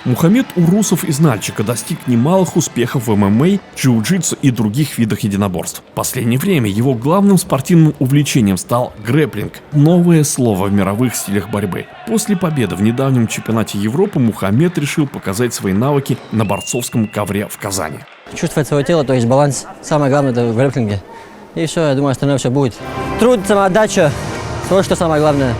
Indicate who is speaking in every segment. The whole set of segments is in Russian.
Speaker 1: Мухаммед Урусов из Нальчика достиг немалых успехов в ММА, джиу-джитсу и других видах единоборств. В последнее время его главным спортивным увлечением стал грэпплинг – новое слово в мировых стилях борьбы. После победы в недавнем чемпионате Европы Мухаммед решил показать свои навыки на борцовском ковре в Казани.
Speaker 2: Чувствовать свое тело, то есть баланс, самое главное это в грэпплинге. И все, я думаю, остальное все будет. Труд, самоотдача, вот что самое главное.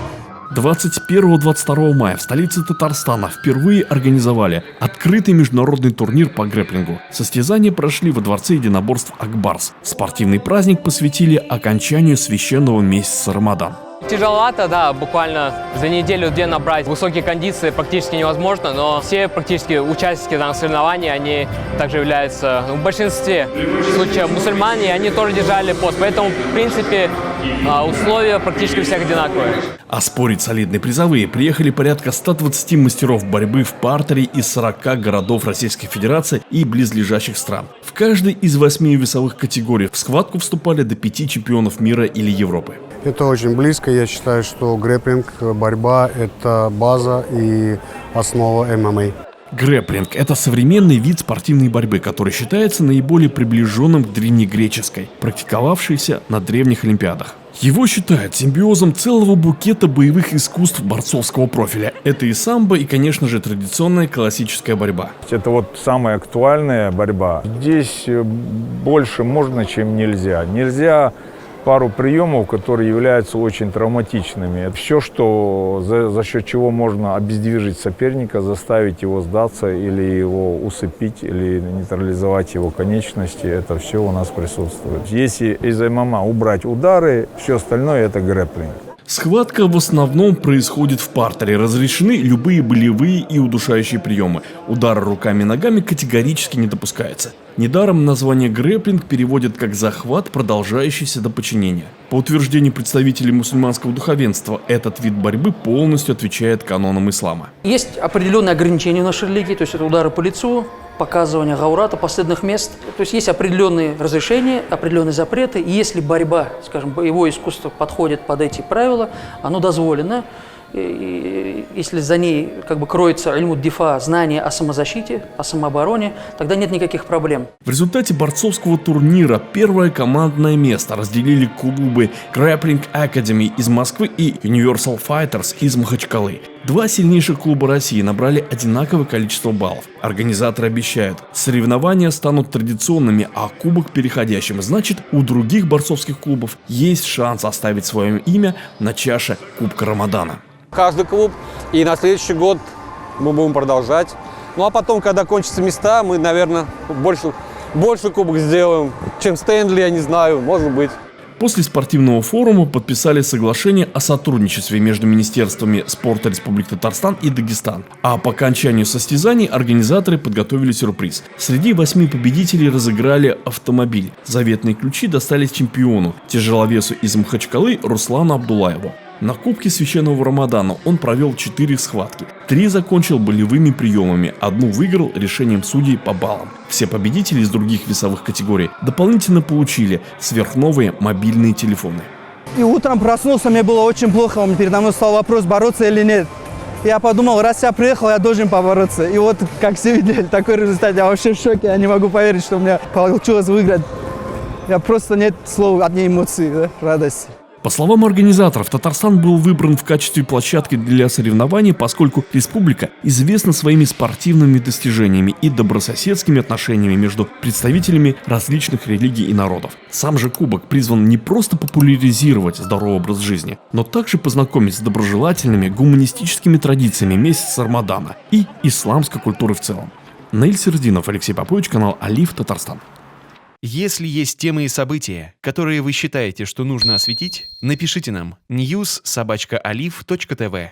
Speaker 1: 21-22 мая в столице Татарстана впервые организовали открытый международный турнир по грэпплингу. Состязания прошли во дворце единоборств Акбарс. Спортивный праздник посвятили окончанию священного месяца Рамадан.
Speaker 3: Тяжеловато, да, буквально за неделю-две набрать высокие кондиции практически невозможно, но все практически участники данных соревнований, они также являются, в большинстве случаев мусульмане, и они тоже держали пост, поэтому, в принципе, условия практически у всех одинаковые.
Speaker 1: Оспорить солидные призовые приехали порядка 120 мастеров борьбы в партере из 40 городов Российской Федерации и близлежащих стран. В каждой из 8 весовых категорий в схватку вступали до 5 чемпионов мира или Европы.
Speaker 4: Это очень близко. Я считаю, что грэпплинг, борьба – это база и основа ММА.
Speaker 1: Грэпплинг – это современный вид спортивной борьбы, который считается наиболее приближенным к древнегреческой, практиковавшейся на древних олимпиадах. Его считают симбиозом целого букета боевых искусств борцовского профиля. Это и самбо, и, конечно же, традиционная классическая борьба.
Speaker 5: Это вот самая актуальная борьба. Здесь больше можно, чем нельзя. Нельзя пару приемов, которые являются очень травматичными. Все, что за счет чего можно обездвижить соперника, заставить его сдаться или его усыпить, или нейтрализовать его конечности, это все у нас присутствует. Если из ММА убрать удары, все остальное это грэпплинг.
Speaker 1: Схватка в основном происходит в партере. Разрешены любые болевые и удушающие приемы. Удары руками и ногами категорически не допускается. Недаром название грэпплинг переводят как захват, продолжающийся до подчинения. По утверждению представителей мусульманского духовенства, этот вид борьбы полностью отвечает канонам ислама.
Speaker 6: Есть определенные ограничения в нашей религии, то есть это удары по лицу, показывание гаурата, последних мест. То есть есть определенные разрешения, определенные запреты. И если борьба, скажем, боевое искусство подходит под эти правила, оно дозволено. И если за ней кроется ильмут дифа, знание о самозащите, о самообороне, тогда нет никаких проблем.
Speaker 1: В результате борцовского турнира первое командное место разделили клубы Grappling Academy из Москвы и Universal Fighters из Махачкалы. Два сильнейших клуба России набрали одинаковое количество баллов. Организаторы обещают, соревнования станут традиционными, а кубок переходящим. Значит, у других борцовских клубов есть шанс оставить свое имя на чаше Кубка Рамадана.
Speaker 7: Каждый клуб, и на следующий год мы будем продолжать. Ну а потом, когда кончатся места, мы, наверное, больше кубок сделаем, чем Стэнли, я не знаю, может быть.
Speaker 1: После спортивного форума подписали соглашение о сотрудничестве между Министерствами спорта Республики Татарстан и Дагестан. А по окончанию состязаний организаторы подготовили сюрприз. Среди 8 победителей разыграли автомобиль. Заветные ключи достались чемпиону, тяжеловесу из Махачкалы Руслану Абдулаеву. На Кубке Священного Рамадана он провел 4 схватки. 3 закончил болевыми приемами, 1 выиграл решением судей по баллам. Все победители из других весовых категорий дополнительно получили сверхновые мобильные телефоны.
Speaker 8: И утром проснулся, мне было очень плохо, передо мной стал вопрос, бороться или нет. Я подумал, раз я приехал, я должен побороться. И вот, как все видели, такой результат, я вообще в шоке, я не могу поверить, что у меня получилось выиграть. Я просто нет слов, одни эмоции, радости.
Speaker 1: По словам организаторов, Татарстан был выбран в качестве площадки для соревнований, поскольку республика известна своими спортивными достижениями и добрососедскими отношениями между представителями различных религий и народов. Сам же кубок призван не просто популяризировать здоровый образ жизни, но также познакомить с доброжелательными гуманистическими традициями месяца Рамадана и исламской культуры в целом. Наиль Сердинов, Алексей Попович, канал Алиф, Татарстан.
Speaker 9: Если есть темы и события, которые вы считаете, что нужно осветить, напишите нам news@alif.tv.